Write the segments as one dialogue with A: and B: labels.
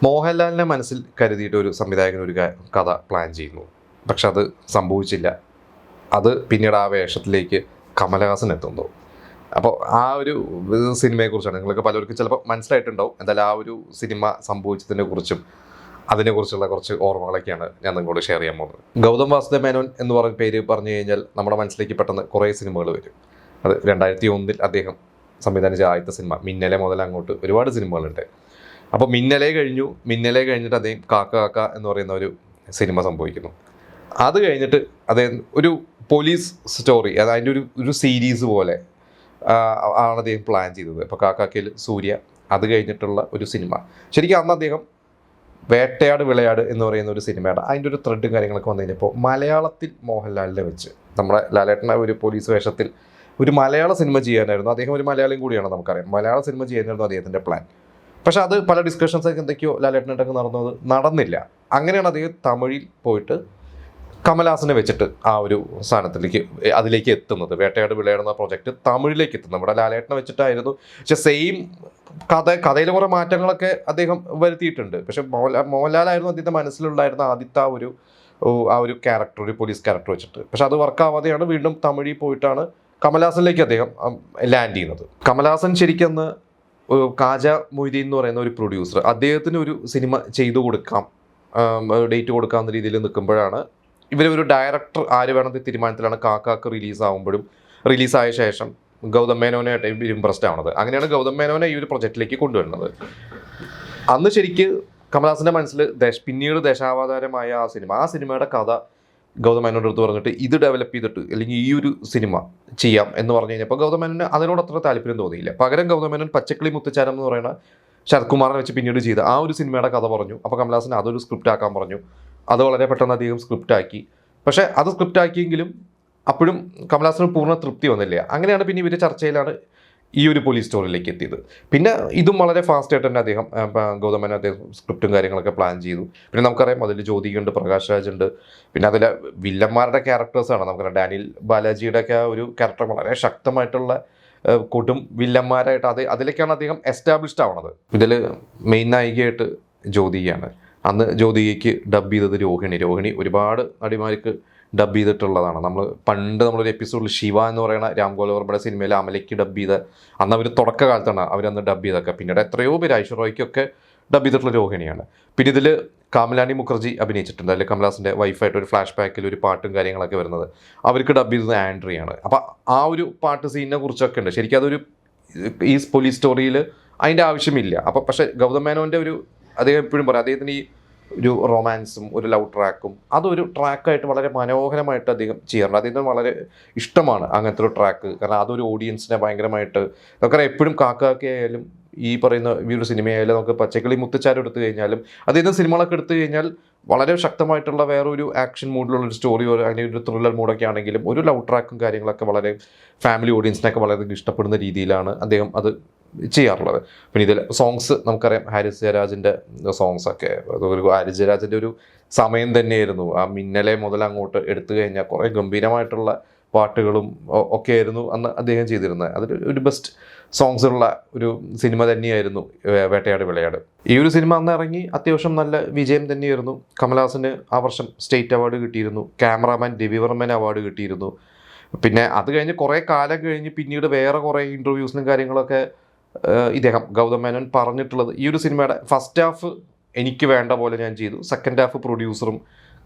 A: മോഹൻലാലിനെ മനസ്സിൽ കരുതിയിട്ട് ഒരു സംവിധായകൻ ഒരു കഥ പ്ലാൻ ചെയ്യുന്നു. പക്ഷെ അത് സംഭവിച്ചില്ല. അത് പിന്നീട് ആ വേഷത്തിലേക്ക് കമലഹാസൻ എത്തുന്നു. അപ്പോൾ ആ ഒരു സിനിമയെക്കുറിച്ചാണ് നിങ്ങൾക്ക് പലർക്കും ചിലപ്പോൾ മനസ്സിലായിട്ടുണ്ടാവും. എന്തായാലും ആ ഒരു സിനിമ സംഭവിച്ചതിനെ കുറിച്ചും അതിനെക്കുറിച്ചുള്ള കുറച്ച് ഓർമ്മകളൊക്കെയാണ് ഞാൻ നിങ്ങളോട് ഷെയർ ചെയ്യാൻ പോകുന്നത്. ഗൗതം വാസുദേവ് മേനോൻ എന്ന് പറഞ്ഞ പേര് പറഞ്ഞു കഴിഞ്ഞാൽ നമ്മുടെ മനസ്സിലേക്ക് പെട്ടെന്ന് കുറേ സിനിമകൾ വരും. അത് 2001 അദ്ദേഹം സംവിധാനം ചെയ്ത ആദ്യത്തെ സിനിമ മിന്നലെ മുതൽ അങ്ങോട്ട് ഒരുപാട് സിനിമകളുണ്ട്. അപ്പോൾ മിന്നലെ കഴിഞ്ഞിട്ട് അദ്ദേഹം കാക്ക കാക്ക എന്ന് പറയുന്ന ഒരു സിനിമ സംഭവിക്കുന്നു. അത് കഴിഞ്ഞിട്ട് അദ്ദേഹം ഒരു പോലീസ് സ്റ്റോറി, അതിൻ്റെ ഒരു സീരീസ് പോലെ ആണ് അദ്ദേഹം പ്ലാൻ ചെയ്തത്. ഇപ്പോൾ കാക്കാക്കയിൽ സൂര്യ, അത് കഴിഞ്ഞിട്ടുള്ള ഒരു സിനിമ. ശരിക്കും അന്ന് അദ്ദേഹം വേട്ടയാട് വിളയാട് എന്ന് പറയുന്ന ഒരു സിനിമയുടെ അതിൻ്റെ ഒരു ത്രെഡും കാര്യങ്ങളൊക്കെ വന്നു കഴിഞ്ഞപ്പോൾ മലയാളത്തിൽ മോഹൻലാലിനെ വെച്ച് നമ്മുടെ ലാലേട്ടൻ്റെ ഒരു പോലീസ് വേഷത്തിൽ ഒരു മലയാള സിനിമ ചെയ്യാനായിരുന്നു. അദ്ദേഹം ഒരു മലയാളിയും കൂടിയാണ്, നമുക്കറിയാം. മലയാള സിനിമ ചെയ്യാനായിരുന്നു അദ്ദേഹത്തിൻ്റെ പ്ലാൻ. പക്ഷെ അത് പല ഡിസ്കഷൻസൊക്കെ എന്തൊക്കെയോ ലാലേട്ടനായിട്ടൊക്കെ നടന്നില്ല. അങ്ങനെയാണ് അദ്ദേഹം തമിഴിൽ പോയിട്ട് കമലഹാസനെ വെച്ചിട്ട് ആ ഒരു അതിലേക്ക് എത്തുന്നത്. വേട്ടയാട് വിളയാടുന്ന പ്രൊജക്റ്റ് തമിഴിലേക്ക് എത്തുന്നത് നമ്മുടെ ലാലേട്ടനെ വെച്ചിട്ടായിരുന്നു. പക്ഷെ സെയിം കഥയിൽ കുറേ മാറ്റങ്ങളൊക്കെ അദ്ദേഹം വരുത്തിയിട്ടുണ്ട്. പക്ഷെ മോഹൻലാലായിരുന്നു അദ്ദേഹത്തെ മനസ്സിലുണ്ടായിരുന്ന ആദ്യത്തെ ആ ഒരു ക്യാരക്ടർ, ഒരു പോലീസ് ക്യാരക്ടർ വെച്ചിട്ട്. പക്ഷെ അത് വർക്കാവാതെയാണ് വീണ്ടും തമിഴിൽ പോയിട്ടാണ് കമലഹാസനിലേക്ക് അദ്ദേഹം ലാൻഡ് ചെയ്യുന്നത്. കമലഹാസൻ ശരിക്കെന്ന് കാജ മൊയ്തീൻ എന്ന് പറയുന്ന ഒരു പ്രൊഡ്യൂസർ അദ്ദേഹത്തിന് ഒരു സിനിമ ചെയ്തു കൊടുക്കാം, ഡേറ്റ് കൊടുക്കാവുന്ന രീതിയിൽ നിൽക്കുമ്പോഴാണ് ഒരു ഡയറക്ടർ ആര് വേണമെന്ന് തീരുമാനത്തിലാണ് കാക്കാക്ക് റിലീസായ ശേഷം ഗൗതം മേനോനായിട്ട് ഇംപ്രസ്ഡ് ആവുന്നത്. അങ്ങനെയാണ് ഗൗതം മേനോനെ ഈ ഒരു പ്രൊജക്റ്റിലേക്ക് കൊണ്ടുവരുന്നത്. അന്ന് ശരിക്ക് കമലഹാസൻ്റെ മനസ്സിൽ പിന്നീട് ദേശാവതാരമായ ആ സിനിമയുടെ കഥ ഗൗതം മേനോൻ്റെ അടുത്ത് പറഞ്ഞിട്ട് ഇത് ഡെവലപ്പ് ചെയ്തിട്ട് അല്ലെങ്കിൽ ഈ ഒരു സിനിമ ചെയ്യാം എന്ന് പറഞ്ഞു കഴിഞ്ഞപ്പോൾ ഗൗതം മേനോന് അതിനോട് അത്ര താല്പര്യം തോന്നിയില്ല. പകരം ഗൗതം മേനോൻ പച്ചക്കിളി മുത്തുച്ചാരം എന്ന് പറയുന്ന ശരത്കുമാറിനെ വെച്ച് പിന്നീട് ചെയ്ത ആ ഒരു സിനിമയുടെ കഥ പറഞ്ഞു. അപ്പോൾ കമലഹാസൻ അതൊരു സ്ക്രിപ്റ്റ് ആക്കാൻ പറഞ്ഞു. അത് വളരെ പെട്ടെന്ന് അധികം സ്ക്രിപ്റ്റ് ആക്കി. പക്ഷേ അത് സ്ക്രിപ്റ്റ് ആക്കിയെങ്കിലും അപ്പോഴും കമലഹാസന് പൂർണ്ണ തൃപ്തി വന്നില്ല. അങ്ങനെയാണ് പിന്നെ ഇവർ ചർച്ചയിലാണ് ഈ ഒരു പോലീസ് സ്റ്റോറിയിലേക്ക് എത്തിയത്. പിന്നെ ഇതും വളരെ ഫാസ്റ്റ് ആയിട്ട് തന്നെ അദ്ദേഹം ഗൗതമൻ അദ്ദേഹം സ്ക്രിപ്റ്റും കാര്യങ്ങളൊക്കെ പ്ലാൻ ചെയ്തു. പിന്നെ നമുക്കറിയാം അതിൽ ജ്യോതികയുണ്ട്, പ്രകാശ് രാജ് ഉണ്ട്. പിന്നെ അതിലെ വില്ലന്മാരുടെ ക്യാരക്ടേഴ്സാണ് നമുക്കറിയാം. ഡാനിയൽ ബാലാജിയുടെ ഒക്കെ ആ ഒരു ക്യാരക്ടർ വളരെ ശക്തമായിട്ടുള്ള കൊടും വില്ലന്മാരായിട്ട് അതിലേക്കാണ് അദ്ദേഹം എസ്റ്റാബ്ലിഷ്ഡ് ആവുന്നത്. ഇതിൽ മെയിൻ നായികയായിട്ട് ജ്യോതികയാണ്. അന്ന് ജ്യോതികയ്ക്ക് ഡബ് ചെയ്തത് രോഹിണി ഒരുപാട് നടിമാർക്ക് ഡബ് ചെയ്തിട്ടുള്ളതാണ്. നമ്മളൊരു എപ്പിസോഡിൽ ശിവ എന്ന് പറയുന്ന രാം ഗോപാൽ വർമ്മയുടെ സിനിമയിൽ അമലയ്ക്ക് ഡബ് ചെയ്ത അന്ന് അവർ തുടക്കകാലത്താണ് അവരന്ന് ഡബ് ചെയ്തൊക്കെ. പിന്നീട് എത്രയോ പേര് ഐശ്വര്യയ്ക്കൊക്കെ ഡബ് ചെയ്തിട്ടുള്ള രോഹിണിയാണ്. പിന്നെ ഇതിൽ കാമലാനി മുഖർജി അഭിനയിച്ചിട്ടുണ്ട്. അതിൽ കമലഹാസൻ്റെ വൈഫായിട്ട് ഒരു ഫ്ലാഷ് ബാക്കിൽ ഒരു പാട്ടും കാര്യങ്ങളൊക്കെ വരുന്നത് അവർക്ക് ഡബ് ചെയ്തത് ആൻഡ്രിയാണ്. അപ്പോൾ ആ ഒരു പാട്ട് സീനിനെ കുറിച്ചൊക്കെ ഉണ്ട്. ശരിക്കും അതൊരു ഈ പോലീസ് സ്റ്റോറിയിൽ അതിൻ്റെ ആവശ്യമില്ല. അപ്പോൾ പക്ഷേ ഗൗതം മേനോൻ്റെ അദ്ദേഹം എപ്പോഴും പറയും അദ്ദേഹത്തിന് ഈ ഒരു റൊമാൻസും ഒരു ലവ് ട്രാക്കും അതൊരു ട്രാക്കായിട്ട് വളരെ മനോഹരമായിട്ട് അദ്ദേഹം ചെയ്യാറുണ്ട്. അദ്ദേഹത്തിന് വളരെ ഇഷ്ടമാണ് അങ്ങനത്തെ ഒരു ട്രാക്ക്. കാരണം അതൊരു ഓഡിയൻസിനെ ഭയങ്കരമായിട്ട് നമുക്കറിയാം. എപ്പോഴും കാക്കയായാലും ഈ പറയുന്ന ഈ ഒരു സിനിമയായാലും നമുക്ക് പച്ചക്കിളി മുത്തുച്ചാരം എടുത്തു കഴിഞ്ഞാലും അദ്ദേഹത്തിന് സിനിമകളൊക്കെ എടുത്തു കഴിഞ്ഞാൽ വളരെ ശക്തമായിട്ടുള്ള വേറൊരു ആക്ഷൻ മൂഡിലുള്ളൊരു സ്റ്റോറി അല്ലെങ്കിൽ ഒരു ത്രില്ലർ മൂഡൊക്കെ ആണെങ്കിലും ഒരു ലവ് ട്രാക്കും കാര്യങ്ങളൊക്കെ വളരെ ഫാമിലി ഓഡിയൻസിനൊക്കെ വളരെയധികം ഇഷ്ടപ്പെടുന്ന രീതിയിലാണ് അദ്ദേഹം അത് ചെയ്യാറുള്ളത്. പിന്നെ ഇതിൽ സോങ്സ് നമുക്കറിയാം. ഹാരിസ് ജയരാജിൻ്റെ സോങ്സൊക്കെ ഹാരിസ് ജയരാജിൻ്റെ ഒരു സമയം തന്നെയായിരുന്നു. ആ മിന്നലെ മുതൽ അങ്ങോട്ട് എടുത്തു കഴിഞ്ഞാൽ കുറേ ഗംഭീരമായിട്ടുള്ള പാട്ടുകളും ഒക്കെ ആയിരുന്നു അന്ന് അദ്ദേഹം ചെയ്തിരുന്നത്. അതിൽ ഒരു ബെസ്റ്റ് സോങ്സ് ഉള്ള ഒരു സിനിമ തന്നെയായിരുന്നു വേട്ടയാട് വിളയാട്. ഈ ഒരു സിനിമ അന്ന് ഇറങ്ങി അത്യാവശ്യം നല്ല വിജയം തന്നെയായിരുന്നു. കമലഹാസന് ആ വർഷം സ്റ്റേറ്റ് അവാർഡ് കിട്ടിയിരുന്നു. ക്യാമറാമാൻ രവിവർമ്മൻ അവാർഡ് കിട്ടിയിരുന്നു. പിന്നെ അത് കഴിഞ്ഞ് കുറേ കാലം കഴിഞ്ഞ് പിന്നീട് വേറെ കുറേ ഇൻ്റർവ്യൂസിനും കാര്യങ്ങളൊക്കെ ഇദ്ദേഹം ഗൗതം മേനോൻ പറഞ്ഞിട്ടുള്ളത് ഈ ഒരു സിനിമയുടെ ഫസ്റ്റ് ഹാഫ് എനിക്ക് വേണ്ട പോലെ ഞാൻ ചെയ്തു, സെക്കൻഡ് ഹാഫ് പ്രൊഡ്യൂസറും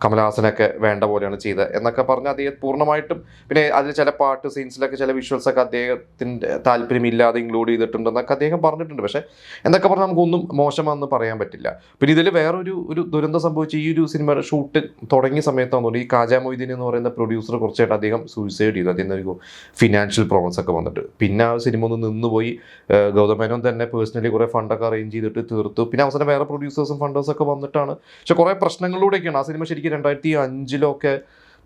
A: കമലഹാസനൊക്കെ വേണ്ട പോലെയാണ് ചെയ്തത് എന്നൊക്കെ പറഞ്ഞ് അദ്ദേഹം പൂർണ്ണമായിട്ടും. പിന്നെ അതിൽ ചില പാട്ട് സീൻസിലൊക്കെ ചില വിഷ്വൽസൊക്കെ അദ്ദേഹത്തിൻ്റെ താല്പര്യമില്ലാതെ ഇൻക്ലൂഡ് ചെയ്തിട്ടുണ്ടെന്നൊക്കെ അദ്ദേഹം പറഞ്ഞിട്ടുണ്ട്. പക്ഷേ എന്നൊക്കെ പറഞ്ഞാൽ നമുക്കൊന്നും മോശമാണെന്ന് പറയാൻ പറ്റില്ല. പിന്നെ ഇതിൽ വേറൊരു ദുരന്തം സംഭവിച്ച ഈ ഒരു സിനിമയുടെ ഷൂട്ട് തുടങ്ങിയ സമയത്താണെന്നുണ്ട് ഈ കാജ മൊയ്തീൻ എന്ന് പറയുന്ന പ്രൊഡ്യൂസർ കുറച്ചായിട്ട് അദ്ദേഹം സൂയിസൈഡ് ചെയ്തു. അദ്ദേഹം ഒരു ഫിനാൻഷ്യൽ പ്രോബ്ലംസ് ഒക്കെ വന്നിട്ട് പിന്നെ ആ സിനിമ ഒന്ന് നിന്നുപോയി. ഗൗതം മേനോൻ തന്നെ പേഴ്സണലി കുറേ ഫണ്ടൊക്കെ അറേഞ്ച് ചെയ്തിട്ട് തീർത്തു. പിന്നെ അവസാനം വേറെ പ്രൊഡ്യൂസേഴ്സും ഫണ്ടേഴ്സൊക്കെ വന്നിട്ടാണ്. പക്ഷെ കുറേ പ്രശ്നങ്ങളിലൂടെയൊക്കെയാണ് ആ സിനിമ ശരിക്കും 2005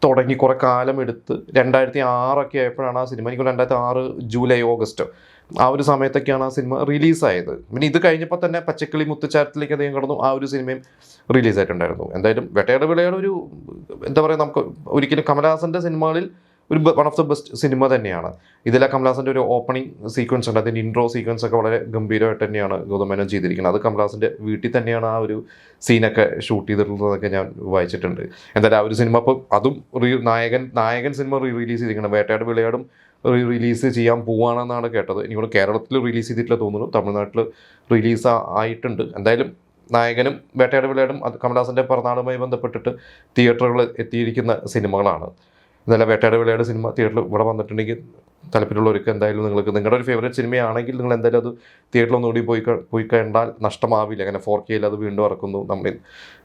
A: തുടങ്ങി കുറേ കാലം എടുത്ത് 2006 ആയപ്പോഴാണ് ആ സിനിമ, എനിക്ക് 2006 ജൂലൈ ഓഗസ്റ്റ് ആ ഒരു സമയത്തൊക്കെയാണ് ആ സിനിമ റിലീസായത്. പിന്നെ ഇത് കഴിഞ്ഞപ്പോൾ തന്നെ പച്ചക്കിളി മുത്തുച്ചാരത്തിലേക്ക് അദ്ദേഹം കടന്നു. ആ ഒരു സിനിമയും റിലീസായിട്ടുണ്ടായിരുന്നു. എന്തായാലും വേട്ടയാട് വിളയാട് എന്താ പറയുക, നമുക്ക് ഒരിക്കലും കമലഹാസൻ്റെ സിനിമകളിൽ ഒരു one of the best cinema തന്നെയാണ്. ഇതിലെ കമലഹാസൻ്റെ ഒരു ഓപ്പണിംഗ് സീക്വൻസ് ഉണ്ട്, അതിൻ്റെ ഇൻട്രോ സീക്വൻസ് ഒക്കെ വളരെ ഗംഭീരമായിട്ട് തന്നെയാണ് ഗൗതം മേനോൻ ചെയ്തിരിക്കുന്നത്. അത് കമലഹാസൻ്റെ വീട്ടിൽ തന്നെയാണ് ആ ഒരു സീനൊക്കെ ഷൂട്ട് ചെയ്തിട്ടുള്ളതൊക്കെ ഞാൻ വായിച്ചിട്ടുണ്ട്. എന്തായാലും ആ ഒരു സിനിമ ഇപ്പോൾ അതും നായകൻ സിനിമ റിലീസ് ചെയ്തിരിക്കണം. വേട്ടയാട് വിളയാടും റിലീസ് ചെയ്യാൻ പോവുകയാണെന്നാണ് കേട്ടത്. ഇനിയോട് കേരളത്തിൽ റിലീസ് ചെയ്തിട്ടില്ല തോന്നുന്നു, തമിഴ്നാട്ടിൽ റിലീസ് ആയിട്ടുണ്ട്. എന്തായാലും നായകനും വേട്ടയാട് വിളയാടും അത് കമലഹാസൻ്റെ പിറന്നാളുമായി ബന്ധപ്പെട്ടിട്ട് തിയേറ്ററുകളിൽ എത്തിയിരിക്കുന്ന സിനിമകളാണ്. എന്നാലും വേട്ടയാട് വിളയാട് സിനിമ തിയേറ്ററിൽ ഇവിടെ വന്നിട്ടുണ്ടെങ്കിൽ താല്പര്യമുള്ളവർക്ക് എന്തായാലും നിങ്ങൾക്ക് നിങ്ങളുടെ ഒരു ഫേവറേറ്റ് സിനിമയാണെങ്കിൽ നിങ്ങൾ എന്തായാലും അത് തിയേറ്ററിൽ ഒന്നുകൂടി പോയി കണ്ടാൽ നഷ്ടമാവില്ല. അങ്ങനെ 4K അത് വീണ്ടും ഇറക്കുന്നു. നമ്മൾ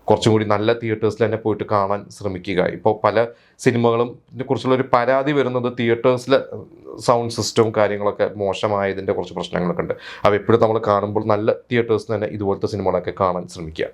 A: കുറച്ചും കൂടി നല്ല തിയേറ്റേഴ്സിൽ തന്നെ പോയിട്ട് കാണാൻ ശ്രമിക്കുക. ഇപ്പോൾ പല സിനിമകളും കുറിച്ചുള്ളൊരു പരാതി വരുന്നത് തിയേറ്റേഴ്സിലെ സൗണ്ട് സിസ്റ്റവും കാര്യങ്ങളൊക്കെ മോശമായതിൻ്റെ കുറച്ച് പ്രശ്നങ്ങളൊക്കെ ഉണ്ട്. അപ്പോൾ എപ്പോഴും നമ്മൾ കാണുമ്പോൾ നല്ല തിയേറ്റേഴ്സിൽ തന്നെ ഇതുപോലത്തെ സിനിമകളൊക്കെ കാണാൻ ശ്രമിക്കുക.